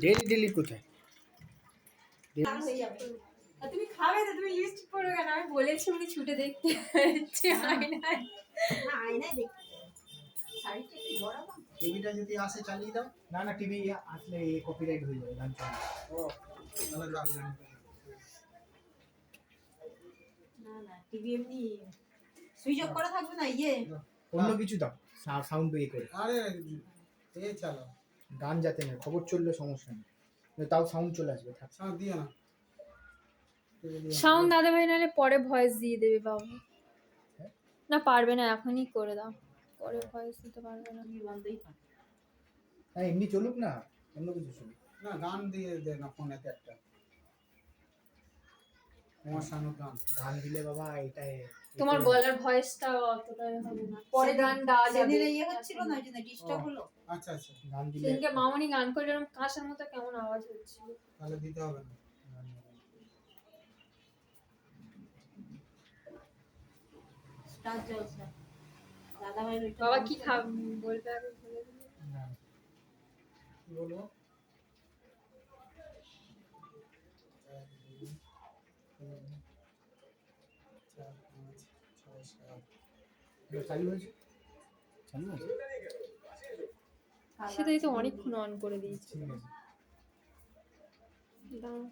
Daily daily কোথায়? তুমি খাবে তো, তুমি লিপস্টিক পরো কেন? আমি বলেছি উনি ছুটে দেখতে হচ্ছে আয়নায়। আয়নায় দেখতে শাড়িটা কি বরাবর? টিভিটা যদি আসে চালিয়ে দাও। না না, টিভি আসলে কপিরাইট হয়ে যাবে, গান চলে। ও তাহলে গান না না, টিভি এমনি সুইচ অফ করা থাকবে না, অন্য কিছু দাও, সাউন্ড বের করে। আরে এই চালাও, গান যাতে না, খবর চললে সমস্যা নেই, তাও সাউন্ড চলে আসবে। থাক, সাউন্ড দিও না। সাউন্ড দাদা ভাই, নাহলে পরে ভয়েস দিয়ে দেবে বাবু। না পারবে না, এখনই করে দাও, পরে ভয়েস দিতে পারবে না। হ্যাঁ এমনি চলুক না, অন্য কিছু চলুক। না গান দিয়ে দে না ফোনেতে একটা মশানো গান। গান দিলে বাবা এটাই তোমার গলার ভয়েসটা অতটা হবে না, পরে গান দেওয়া যাবে। ইয়ে হচ্ছিল না, ওই জন্য ডিস্টার্ব হলো। আচ্ছা আচ্ছা, গান দিলে সেদিনকে মামনি গান করে এরকম কাঁসার মতো কেমন আওয়াজ হচ্ছিল। তাহলে দিতে হবে না। স্টার জলসা দাদা ভাই বাবা কি বলবে আগে বলে দিলে। না, কি বলবো? চালু হয়েছে, চালু আছে, সেটাই তো অনেকক্ষণ অন করে দিয়েছি। ঠিক আছে। দাঁড়াও।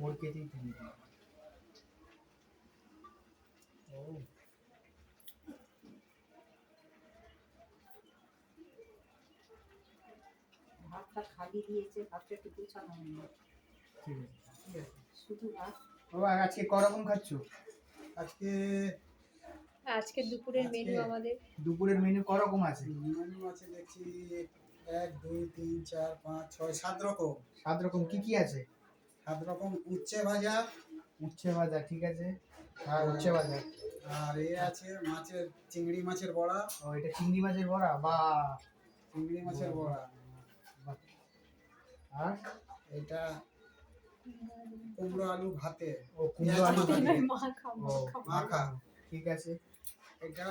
মোর কেটেই তুমি। ও ভাতটা খালি দিয়েছে, ভাতটা একটু গুছানো হয়নি, ঠিক আছে। শুধু ভাত। বাবা আজকে করকম খাচ্ছো? আজকে দুপুরের মেনু আমাদের দুপুরের মেনু করকম আছে? মেনু আছে দেখছি 1 2 3 4 5 6 7 রকম। 7 রকম কি কি আছে? 7 রকম উচ্ছে ভাজা। উচ্ছে ভাজা, ঠিক আছে। হ্যাঁ উচ্ছে ভাজা। আর আছে মাছের, চিংড়ি মাছের বড়া। ও এটা চিংড়ি মাছের বড়া, বা চিংড়ি মাছের বড়া। আর এটা কুমড়ো আলু ভাতে। ও কুমড়ো আলু ভাতে। ও মাখা। ঠিক আছে। এটা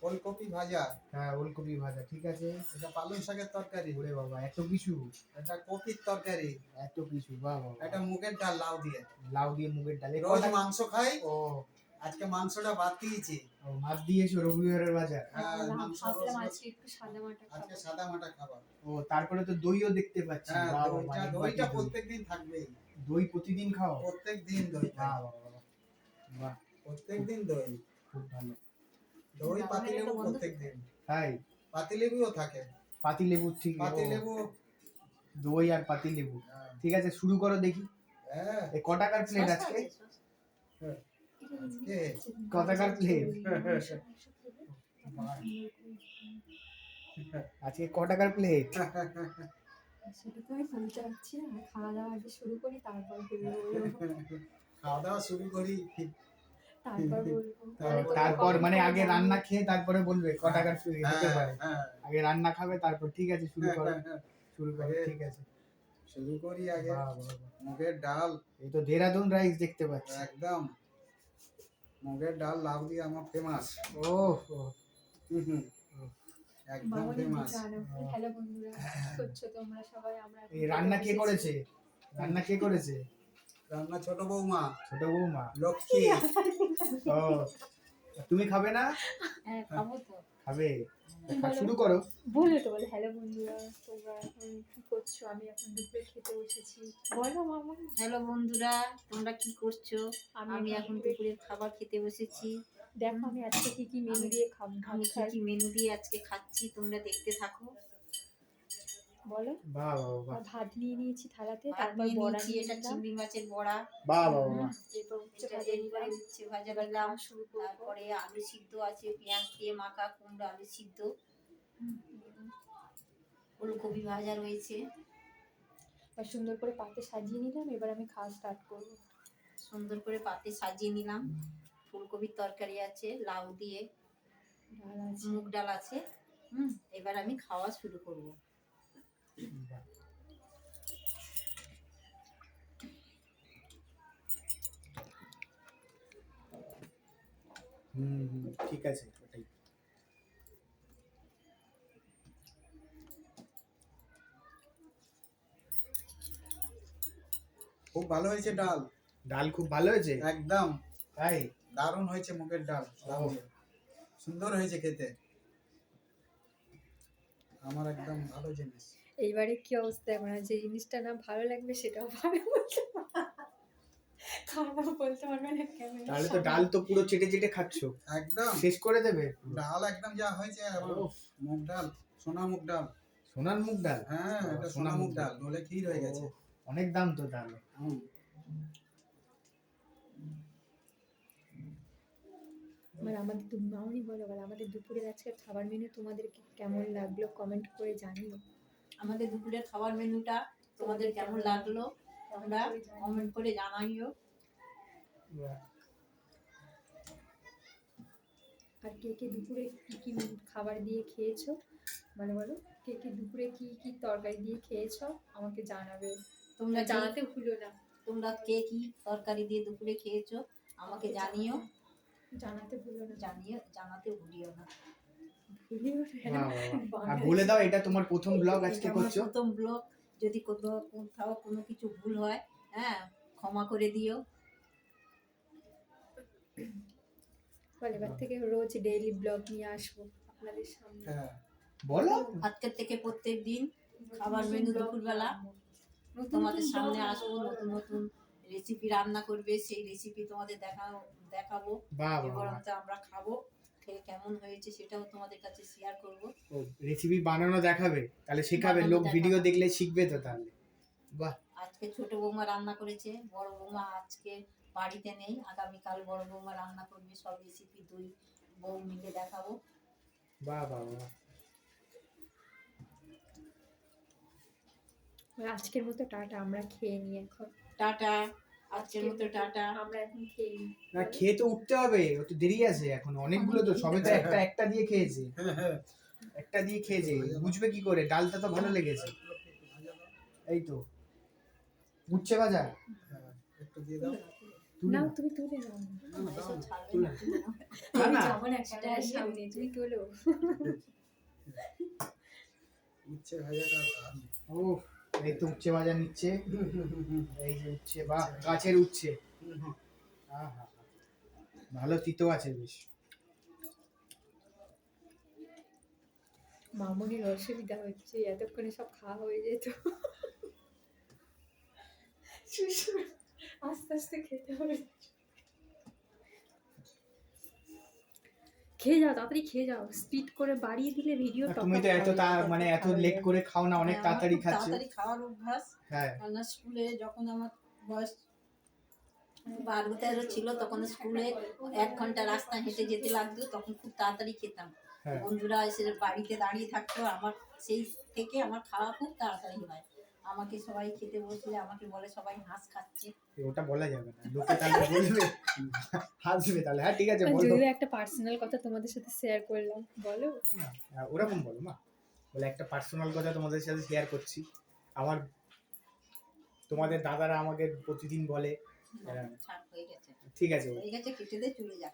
ওলকপি ভাজা। হ্যাঁ ওলকপি ভাজা, ঠিক আছে। এটা পালং শাকের তরকারি। ওরে বাবা এত কিছু! এটা কপির তরকারি। এত কিছু, বাহ বাবা। এটা মুগের ডাল লাউ দিয়ে। লাউ দিয়ে মুগের ডাল। রোজ মাংস খাই, ও আজকে মাংসটা বাদ দিয়েছি। ও মাছ দিয়েছো রবিবারের বাজার। মাংস একটু সাদা মাটা আজকে সাদা মাটা খাবার। ও তারপরে তো দইও দেখতে পাচ্ছি। হ্যাঁ, বাহ বাবা, দইটা প্রত্যেকদিন থাকবেই। দই প্রতিদিন খাও? প্রত্যেকদিন দই খাই। বাহ বাবা, বাহ প্রত্যেকদিন দই। খুব ভালো। দই পাতিলেবু প্রত্যেকদিন। তাই? পাতিলেবুও থাকে। পাতিলেবু, ঠিক। পাতিলেবু, দই আর পাতিলেবু, ঠিক আছে। শুরু করো দেখি। হ্যাঁ। এই ক টাকার প্লেট আজকে? আজকে ক টাকার প্লেট আজকে? ক টাকার প্লেট? সেটা তো আমি বলতে পারছি না, খাওয়া দাওয়া আগে শুরু করি তারপর খাওয়া দাওয়া শুরু করি, তারপর বলবো। তারপর মানে আগে রান্না খেয়ে তারপরে বলবে ক টাকার প্লেট হতে পারে। হ্যাঁ, আগে রান্না খাবে তারপর, ঠিক আছে শুরু করো। শুরু করো, ঠিক আছে। শুরু করি আগে। বাহ বাহ বাহ। মুগের ডাল, এই তো দেরাদুন রাইস দেখতে পাচ্ছি। একদম মুগের ডাল লাউ দিয়ে আমার ফেমাস। ও একদম ফেমাস। হ্যালো বন্ধুরা, কি করছো তোমরা সবাই? আমরা এই রান্না কে করেছে? রান্না কে করেছে? রান্না ছোট বৌমা। ছোট বৌমা লক্ষ্মী। ও তুমি খাবে না? হ্যাঁ খাবো তো। খাবে? শুরু করো। বলে তো বলে হ্যালো বন্ধুরা, তোমরা এখন কি করছো? আমি এখন দুপুরে খেতে বসেছি। বলো মামা। হ্যালো বন্ধুরা, তোমরা কি করছো? আমি এখন দুপুরের খাবার খেতে বসেছি। দেখো আমি আজকে কি কি মেনু দিয়ে খাবো। আমি কি কি মেনু দিয়ে আজকে খাচ্ছি তোমরা দেখতে থাকো। বলো। বাহ বাহ বাহ। ভাত নিয়ে নিয়েছি থালাতে, ভাত তারপর নিয়ে বড়া নিয়েছি, নিয়ে এটা নিলাম। চিংড়ি মাছের বড়া। বাহ বাহ বাহ। এরপর উচ্ছে এটা ভাজা এরপরে নিলাম। উচ্ছে ভাজা দিলাম, তারপরে আলু সিদ্ধ আছে, পেঁয়াজ দিয়ে মাখা কুমড়ো আলু সিদ্ধ, ফুলকপি ভাজা রয়েছে। আর সুন্দর করে পাতে সাজিয়ে নিলাম। এবার আমি খাওয়া স্টার্ট করবো। সুন্দর করে পাতে সাজিয়ে নিলাম। ফুলকপির তরকারি আছে, লাউ দিয়ে ডাল আছে। মুগ ডাল আছে। এবার আমি খাওয়া শুরু করব। ঠিক আছে ওটাই। খুব ভালো হয়েছে ডাল, ডাল খুব ভালো হয়েছে একদম তাই। দারুণ হয়েছে মুগের ডাল, সুন্দর হয়েছে খেতে, আমার একদম ভালো জিনিস। এইবারে কি অবস্থা, এখন আর যে জিনিসটা না ভালো লাগবে সেটাও ভালো বলতে খারাপ বলতে পারবে না কেমন। তাহলে তো ডাল তো পুরো চেটে চেটে খাচ্ছ, একদম শেষ করে দেবে। ডাল একদম যা হয়েছে, আমার উফ, মুগ ডাল, সোনা মুগ ডাল। সোনার মুগ ডাল। হ্যাঁ, এটা সোনা মুগ ডাল, নলে ক্ষীর হয়ে গেছে। ও, অনেক দাম তো তাহলে। হুম। এবার আমাদের মামনি বলো, বলো আমাদের দুপুরের আজকের খাবার মেনু তোমাদের কেমন লাগলো কমেন্ট করে জানিও। আমাদের দুপুরের খাবার মেনুটা তোমাদের কেমন লাগলো তোমরা কমেন্ট করে জানাইও। আর কে কে দুপুরে কি কি খাবার দিয়ে খেয়েছো বলো, বলো কে কে দুপুরে কি কি তরকারি দিয়ে খেয়েছো আমাকে জানাবে, তোমরা জানাতে ভুলো না। তোমরা কে কি তরকারি দিয়ে দুপুরে খেয়েছো আমাকে জানিও, জানাতে ভুলো না। জানাতে ভুলিও না। ভুলিও না। আর বলে দাও, এটা তোমার প্রথম ব্লগ আজকে এটা আমার করছো? প্রথম ব্লগ, যদি কোথাও কোনো কিছু ভুল হয় হ্যাঁ ক্ষমা করে দিও। বল এবার থেকে রোজ ডেইলি ব্লগ নিয়ে আসবো আপনাদের সামনে। হ্যাঁ, বলো। আজকের থেকে প্রত্যেক দিন খাবার মেনু দুপুরবেলা তোমাদের সামনে আসবো, নতুন নতুন রেসিপি রান্না করবে, সেই রেসিপি তোমাদের দেখাবো বাহ বাহ এবং বাহ। আমরা খাবো, খেয়ে কেমন হয়েছে সেটাও তোমাদের কাছে শেয়ার করব। রেসিপি বানানো দেখাবে, তাহলে শেখাবে, বানানো লোক ভিডিও দেখাবো। দেখলে শিখবে তো তাহলে। বাহ। আজকে ছোট বৌমা রান্না করেছে, বড় বৌমা আজকে বাড়িতে নেই, আগামীকাল বড় বৌমা রান্না করবে, সব রেসিপি দুই বউ মিলে দেখাবো। বাহ বাহ বাহ। আজকের মতো টাটা, আমরা খেয়ে নিই এখন। টাটা, আজকের মতো টাটা। আমরা এখন খেয়ে নিই। না, খেয়ে তো উঠতে হবে, ও তো দেরি আছে এখন অনেকগুলো, তো সবে তো একটা একটা দিয়ে খেয়েছে, একটা দিয়ে খেয়েছে, বুঝবে কি করে? ডালটা তো ভালো লেগেছে। এই তো উচ্ছে ভাজা হ্যাঁ, একটু দিয়ে দাও। নাও তুমি তুলে নাও। না, না, দাও এসব না। ছাড়বে তুলে না, নাও। তুলে নাও। না, আমি না। যাবো না ক্যামেরার সামনে, তুমি তোলো। উচ্ছে ভাজাটা দারুণ। ও, এই তো উচ্ছে ভাজা নিচ্ছে, এই যে উচ্ছে, বাহ, গাছের উচ্ছে। আহা, ভালো তিতো আছে বেশ। মামনির অসুবিধা হচ্ছে, এতক্ষণে সব খাওয়া হয়ে যেত। আস্তে আস্তে খেতে হবে। খেয়ে যাও, তাড়াতাড়ি খেয়ে যাও, স্পিড করে বাড়িয়ে দিলে ভিডিও। আর তুমি তো এত মানে এত লেট করে খাও না, অনেক হ্যাঁ, আমার তাড়াতাড়ি খুব খাচ্ছো। তাড়াতাড়ি খাওয়ার অভ্যাস। হ্যাঁ, কেননা স্কুলে যখন আমার বয়স 12-13 ছিল, তখন স্কুলে 1 ঘন্টা রাস্তা হেঁটে যেতে লাগতো, তখন খুব তাড়াতাড়ি খেতাম। হ্যাঁ। বন্ধুরা এসে বাড়িতে দাঁড়িয়ে থাকতো, আমার সেই থেকে আমার খাওয়া খুব তাড়াতাড়ি হয়। আমাকে সবাই খেতে বসলে আমাকে বলে সবাই হাঁস খাচ্ছে। ওটা বলা যাবে না, লোকে তাহলে বলবে, হাসবে তাহলে। হ্যাঁ ঠিক আছে, বলো। যদিও একটা পার্সোনাল কথা তোমাদের সাথে শেয়ার করলাম, বলো। না, ওরকম বলো মা, বলে একটা পার্সোনাল কথা তোমাদের সাথে শেয়ার করছি। আমার তোমাদের দাদারা আমাকে প্রতিদিন বলে, হ্যাঁ। ছাড়, হয়ে গেছে, ঠিক আছে, হয়ে গেছে, কেটে দে, চলে যা।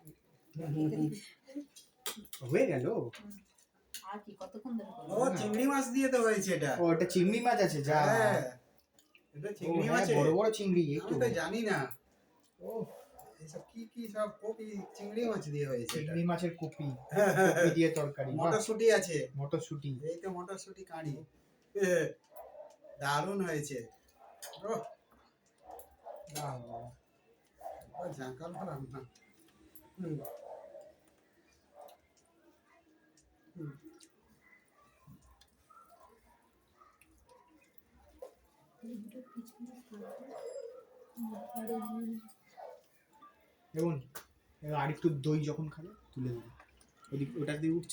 হয়ে গেল। আর কি কতক্ষণ ধরে ও, চিংড়ি মাছ দিয়ে তো হয়েছে এটা। ও, এটা চিংড়ি মাছ আছে, যা। হ্যাঁ, এটা ও, চিংড়ি হ্যাঁ, মাছ, বড় বড় চিংড়ি, এই আমি তো। তো জানি না। ও, এইসব কি কি সব কপি চিংড়ি মাছ দিয়ে হয়েছে এটা। চিংড়ি মাছের কপি, কপি দিয়ে তরকারি, বাহ। মটরশুঁটি আছে, মটরশুঁটি। এই তো মটরশুঁটি কাঁড়ি, দারুণ হয়েছে। ওহ, বাহ, বাহ। জাঁকাল রান্না। হুম। হুম। দেখুন, আর একটু দই যখন খাবে তুলে দেবে, ওটা দিয়ে উঠছে।